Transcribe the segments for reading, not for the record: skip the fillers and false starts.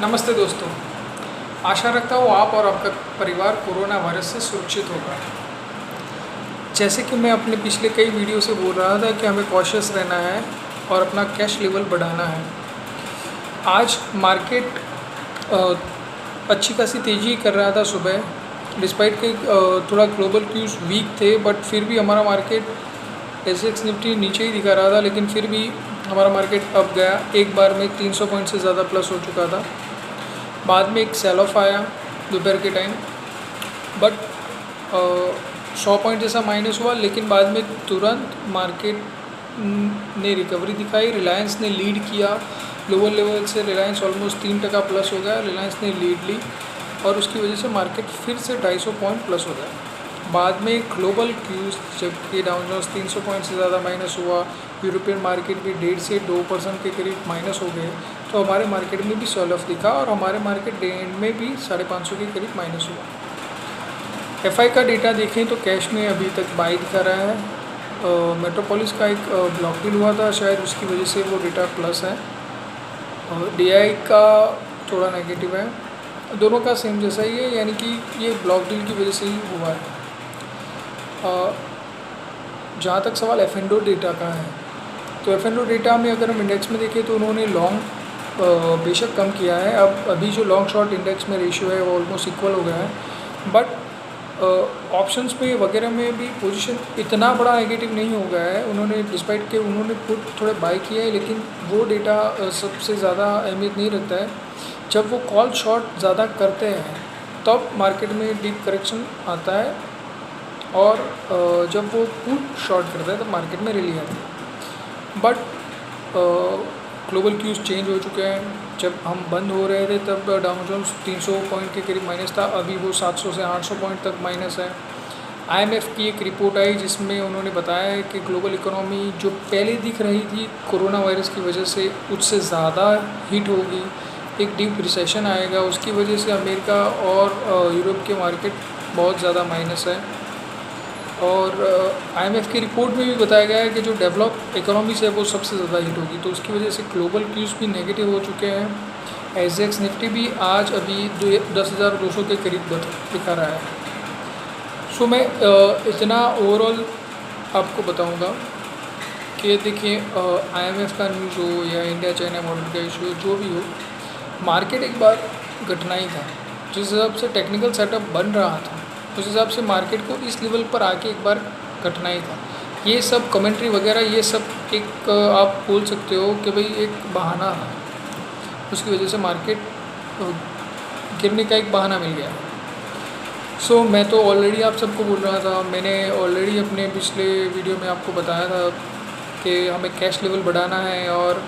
नमस्ते दोस्तों, आशा रखता हूँ आप और आपका परिवार कोरोना वायरस से सुरक्षित होगा। जैसे कि मैं अपने पिछले कई वीडियो से बोल रहा था कि हमें कॉशियस रहना है और अपना कैश लेवल बढ़ाना है। आज मार्केट अच्छी खासी तेज़ी कर रहा था सुबह, डिस्पाइट के थोड़ा ग्लोबल क्यूज़ वीक थे, बट फिर भी हमारा मार्केट एसएक्स निफ्टी नीचे ही दिखा रहा था, लेकिन फिर भी हमारा मार्केट अप गया। एक बार में 300 पॉइंट से ज़्यादा प्लस हो चुका था। बाद में एक सेल ऑफ आया दोपहर के टाइम, बट 100 पॉइंट जैसा माइनस हुआ, लेकिन बाद में तुरंत मार्केट ने रिकवरी दिखाई। रिलायंस ने लीड किया, लोअर लेवल से रिलायंस ऑलमोस्ट 3% प्लस हो गया। रिलायंस ने लीड ली और उसकी वजह से मार्केट फिर से 250 पॉइंट प्लस हो गया। बाद में ग्लोबल क्यूज जबकि डाउ जोन्स 300 पॉइंट से ज़्यादा माइनस हुआ, यूरोपियन मार्केट भी 1.5 से 2% के करीब माइनस हो गए, तो हमारे मार्केट में भी सेल ऑफ दिखा और हमारे मार्केट डे एंड में भी 550 के करीब माइनस हुआ। एफआई का डेटा देखें तो कैश में अभी तक बाई दिखा रहा है। मेट्रोपोलिस का एक ब्लॉक डील हुआ था, शायद उसकी वजह से वो डेटा प्लस है। डीआई का थोड़ा नेगेटिव है। दोनों का सेम जैसा ही है, यानी कि ये ब्लॉक डील की वजह से ही हुआ है। जहाँ तक सवाल एफ&ओ डेटा का है, तो एफ&ओ डेटा में अगर हम इंडेक्स में देखें तो उन्होंने लॉन्ग बेशक कम किया है। अब अभी जो लॉन्ग शॉर्ट इंडेक्स में रेशियो है वो ऑलमोस्ट इक्वल हो गया है, बट ऑप्शंस पे वगैरह में भी पोजीशन इतना बड़ा नेगेटिव नहीं हो गया है। उन्होंने डिस्पाइट के उन्होंने पुट थोड़े बाई किया है, लेकिन वो डेटा सबसे ज़्यादा अहमियत नहीं रखता है। जब वो कॉल शॉर्ट ज़्यादा करते हैं तब मार्केट में डीप करेक्शन आता है, और जब वो पुट शॉर्ट करता है तब मार्केट में रैली आती है। बट ग्लोबल क्यूज चेंज हो चुके हैं। जब हम बंद हो रहे थे तब डाउ जोन्स 300 पॉइंट के करीब माइनस था, अभी वो 700 से 800 पॉइंट तक माइनस है। आईएमएफ की एक रिपोर्ट आई जिसमें उन्होंने बताया है कि ग्लोबल इकोनॉमी जो पहले दिख रही थी कोरोना वायरस की वजह से उससे ज़्यादा हिट होगी, एक डीप रिसेशन आएगा। उसकी वजह से अमेरिका और यूरोप के मार्केट बहुत ज़्यादा माइनस है। और आईएमएफ की रिपोर्ट में भी बताया गया है कि जो डेवलप इकोनॉमीज है वो सबसे ज़्यादा हिट होगी, तो उसकी वजह से ग्लोबल क्यूज़ भी नेगेटिव हो चुके हैं। एसएक्स निफ्टी भी आज अभी 10,200 के करीब दिखा रहा है। सो मैं इतना ओवरऑल आपको बताऊंगा कि देखिए, आईएमएफ का न्यूज़ हो या इंडिया चाइना मॉडल का इशू जो भी हो, मार्केट एक बार घटना ही था। जिस हिसाब से टेक्निकल सेटअप बन रहा था उस हिसाब से मार्केट को इस लेवल पर आके एक बार घटना ही था। ये सब कमेंट्री वगैरह ये सब एक आप बोल सकते हो कि भाई एक बहाना है, उसकी वजह से मार्केट गिरने का एक बहाना मिल गया। सो मैं तो ऑलरेडी आप सबको बोल रहा था, मैंने ऑलरेडी अपने पिछले वीडियो में आपको बताया था कि हमें कैश लेवल बढ़ाना है, और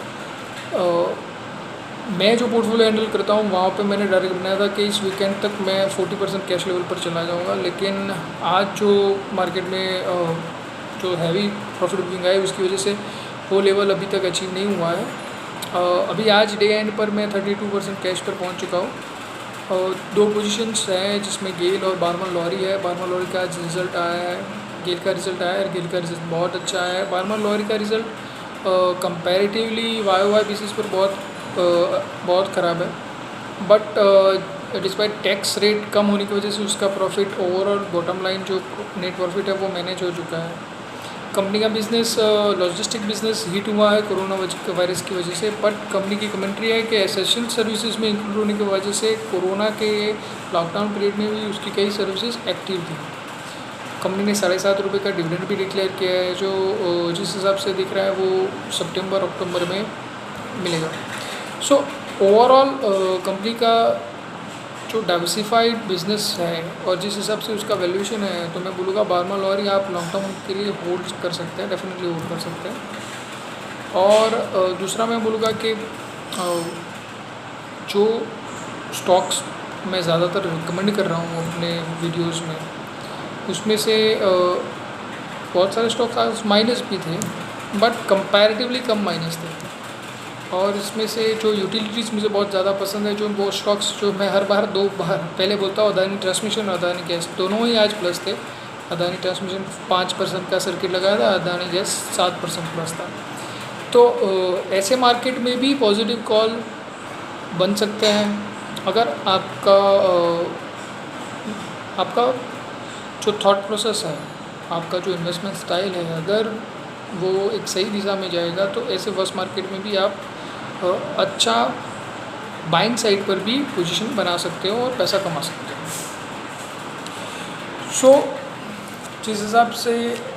मैं जो पोर्टफोलियो हैंडल करता हूँ वहाँ पे मैंने डायरेक्ट बनाया था कि इस वीकेंड तक मैं 40% कैश लेवल पर चला जाऊँगा। लेकिन आज जो मार्केट में जो हैवी प्रॉफिट बुकिंग आई उसकी वजह से वो लेवल अभी तक अचीव नहीं हुआ है। अभी आज डे एंड पर मैं 32% कैश पर पहुँच चुका हूँ। और 2 पोजीशंस हैं जिसमें गेल और बार्मर लॉरी है। बार्मर लॉरी का आज रिज़ल्ट आया है, गेल का रिज़ल्ट आया है, गेल का रिज़ल्ट बहुत अच्छा आया है। बार्मर लॉरी का रिज़ल्ट कंपैरेटिवली वाई बेसिस पर बहुत ख़राब है, बट डिस्पाइट टैक्स रेट कम होने की वजह से उसका प्रॉफिट ओवरऑल बॉटम लाइन जो नेट प्रॉफिट है वो मैनेज हो चुका है। कंपनी का बिज़नेस लॉजिस्टिक बिज़नेस हिट हुआ है कोरोना वायरस की वजह से, बट कंपनी की कमेंट्री है कि एसेंशियल सर्विसेज में इंक्लूड होने की वजह से कोरोना के लॉकडाउन पीरियड में भी उसकी कई सर्विसेज एक्टिव थी। कंपनी ने 7.5 रुपये का डिविडेंड भी डिक्लेयर किया है, जो जिस हिसाब से दिख रहा है वो सितंबर अक्टूबर में मिलेगा। सो ओवरऑल कंपनी का जो डाइवर्सिफाइड बिजनेस है और जिस हिसाब से उसका वैल्यूएशन है, तो मैं बोलूँगा बार्मर लॉरी आप लॉन्ग टर्म के लिए होल्ड कर सकते हैं, डेफिनेटली होल्ड कर सकते हैं। और दूसरा मैं बोलूँगा कि जो स्टॉक्स मैं ज़्यादातर रिकमेंड कर रहा हूँ अपने वीडियोस में, उसमें से बहुत सारे स्टॉक्स आज माइनस भी थे, बट कंपैरेटिवली कम माइनस थे। और इसमें से जो यूटिलिटीज़ मुझे बहुत ज़्यादा पसंद है, जो वो स्टॉक्स जो मैं हर बार 2 बार पहले बोलता हूँ, अदानी ट्रांसमिशन और अदानी गैस, दोनों ही आज प्लस थे। अदानी ट्रांसमिशन 5% का सर्किट लगाया था, अदानी गैस 7% प्लस था। तो ऐसे मार्केट में भी पॉजिटिव कॉल बन सकते हैं अगर आपका जो थॉट प्रोसेस है, आपका जो इन्वेस्टमेंट स्टाइल है, अगर वो एक सही दिशा में जाएगा तो ऐसे वर्स्ट मार्केट में भी आप अच्छा बाइंग साइड पर भी पोजीशन बना सकते हो और पैसा कमा सकते हो। सो जिस हिसाब से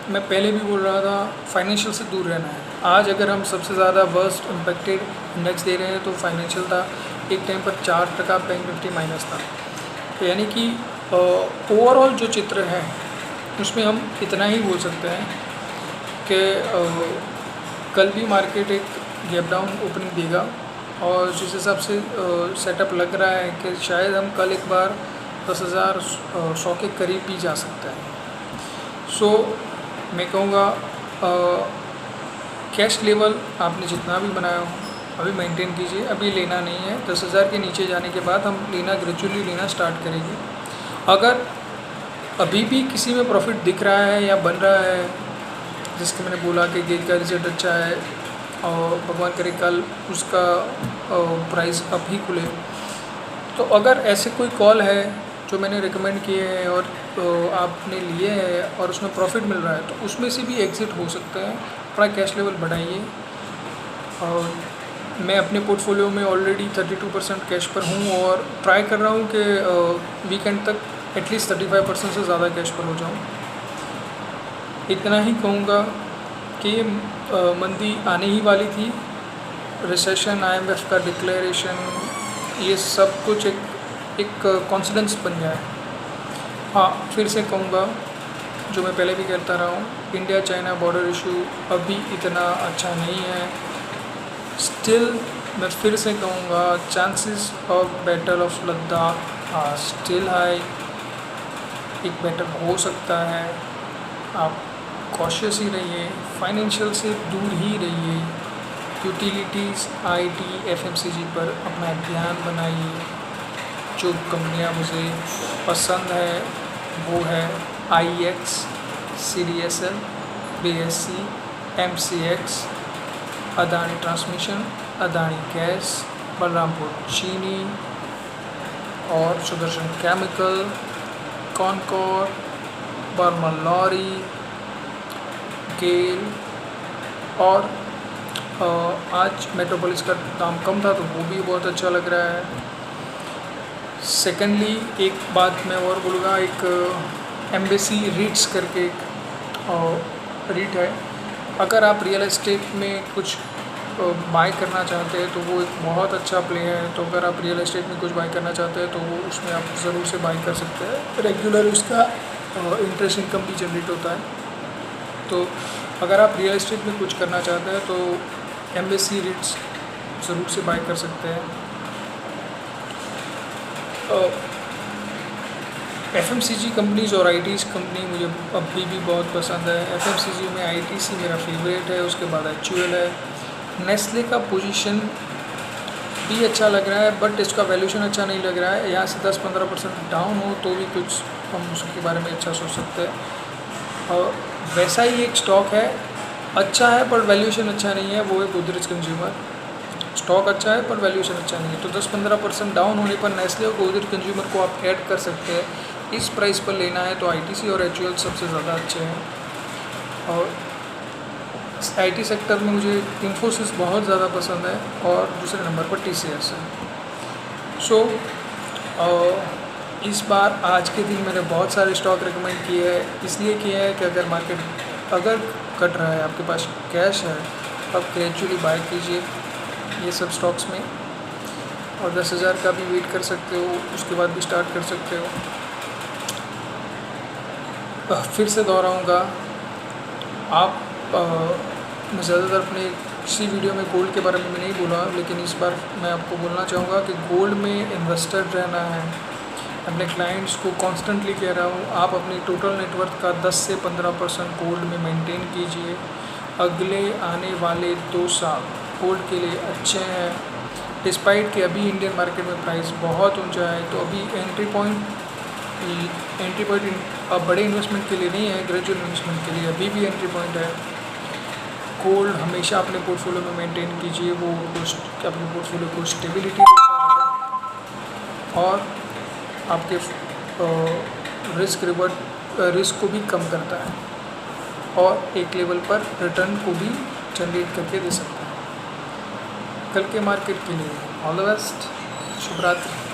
मैं पहले भी बोल रहा था, फाइनेंशियल से दूर रहना है। आज अगर हम सबसे ज़्यादा वर्स्ट इम्पेक्टेड इंडेक्स दे रहे हैं तो फाइनेंशियल था। एक टाइम पर 4% बैंक निफ्टी माइनस था। तो यानी कि ओवरऑल जो चित्र है उसमें हम इतना ही बोल सकते हैं कि कल भी मार्केट एक गैप डाउन ओपनिंग देगा और जिस हिसाब से सेटअप लग रहा है कि शायद हम कल एक बार 10,100 के करीब भी जा सकते हैं। सो मैं कहूँगा कैश लेवल आपने जितना भी बनाया हो अभी मेंटेन कीजिए, अभी लेना नहीं है। 10,000 के नीचे जाने के बाद हम लेना ग्रेजुअली लेना स्टार्ट करेंगे। अगर अभी भी किसी में प्रॉफिट दिख रहा है या बन रहा है, जिसके मैंने बोला कि गेज का रिजल्ट अच्छा है और भगवान करे कल उसका प्राइस अप ही खुले, तो अगर ऐसे कोई कॉल है जो मैंने रिकमेंड किए हैं और आपने लिए हैं और उसमें प्रॉफिट मिल रहा है तो उसमें से भी एग्ज़िट हो सकता है। अपना कैश लेवल बढ़ाइए। और मैं अपने पोर्टफोलियो में ऑलरेडी 32% कैश पर हूँ और ट्राई कर रहा हूँ कि वीकेंड तक एटलीस्ट 35% से ज़्यादा कैश पर हो जाऊँ। इतना ही कहूँगा कि मंदी आने ही वाली थी। रिसेशन, IMF का डिक्लेरेशन, ये सब कुछ एक कॉन्फिडेंस बन गया है। हाँ, फिर से कहूँगा जो मैं पहले भी कहता रहा हूँ, इंडिया चाइना बॉर्डर इशू अभी इतना अच्छा नहीं है। स्टिल मैं फिर से कहूँगा chances of battle of Ladakh are still high. एक बैटल हो सकता है। आप कॉशियस ही रहिए, फाइनेंशियल से दूर ही रहिए। यूटिलिटीज़, IT, FMCG पर अपना ध्यान बनाइए। जो कंपनियां मुझे पसंद है वो है IEX, CDSL, BSC, MCX, Adani transmission, Adani gas, Balrampur चीनी और सुदर्शन केमिकल, कॉनकोर, बर्मन लॉरी, गेल। और आज मेट्रोपोलिस का दाम कम था तो वो भी बहुत अच्छा लग रहा है। सेकेंडली एक बात मैं और बोलूँगा, एक एम्बेसी रीट्स करके एक रीट है। अगर आप रियल एस्टेट में कुछ बाय करना चाहते हैं तो वो एक बहुत अच्छा प्ले है। तो अगर आप रियल एस्टेट में कुछ बाय करना चाहते हैं तो वो उसमें आप ज़रूर से बाय कर सकते हैं। रेगुलर उसका इंटरेस्ट इनकम भी जनरेट होता है। तो अगर आप रियल एस्टेट में कुछ करना चाहते हैं तो एम्बेसी रीट्स ज़रूर से बाय कर सकते हैं। FMCG कंपनीज़ और IT's कंपनी मुझे अभी भी बहुत पसंद है। FMCG में ITC मेरा फेवरेट है, उसके बाद HUL है। नेस्ले का पोजीशन भी अच्छा लग रहा है बट इसका वैल्यूशन अच्छा नहीं लग रहा है। यहाँ से 10-15% डाउन हो तो भी कुछ हम उसके बारे में अच्छा सोच सकते हैं। और वैसा ही एक स्टॉक है, अच्छा है पर वैल्यूशन अच्छा नहीं है, वो है गोदरेज कंज्यूमर। स्टॉक अच्छा है पर वैल्यूशन अच्छा नहीं है। तो 10-15% डाउन होने पर नेस्ले और गोदरेज कंज्यूमर को आप ऐड कर सकते हैं। इस प्राइस पर लेना है तो ITC और HUL सबसे ज़्यादा अच्छे हैं। और IT सेक्टर में मुझे इन्फोसिस बहुत ज़्यादा पसंद है और दूसरे नंबर पर TCS है। सो इस बार आज के दिन मैंने बहुत सारे स्टॉक रिकमेंड किए हैं, इसलिए किए हैं कि अगर मार्केट अगर कट रहा है, आपके पास कैश है, तो आप ग्रेजुअली बाय कीजिए ये सब स्टॉक्स में। और 10,000 का भी वेट कर सकते हो, उसके बाद भी स्टार्ट कर सकते हो। फिर से दोहराऊँगा, आप मैं ज़्यादातर अपने किसी वीडियो में गोल्ड के बारे में नहीं बोला, लेकिन इस बार मैं आपको बोलना चाहूँगा कि गोल्ड में इन्वेस्टेड रहना है। अपने क्लाइंट्स को कॉन्स्टेंटली कह रहा हूँ, आप अपनी टोटल नेटवर्थ का 10 से 15% गोल्ड में मेंटेन कीजिए। अगले आने वाले 2 साल गोल्ड के लिए अच्छे हैं। डिस्पाइट कि अभी इंडियन मार्केट में प्राइस बहुत ऊंचा है, तो अभी एंट्री पॉइंट बड़े इन्वेस्टमेंट के लिए नहीं है, ग्रेजुअल इन्वेस्टमेंट के लिए अभी भी एंट्री पॉइंट है। गोल्ड हमेशा अपने पोर्टफोलियो में मेंटेन कीजिए, वो अपने पोर्टफोलियो को स्टेबिलिटी देता है। और आपके रिस्क को भी कम करता है और एक लेवल पर रिटर्न को भी जनरेट करके दे सकता है। कल के मार्केट के लिए ऑल द बेस्ट, शुभ रात्रि।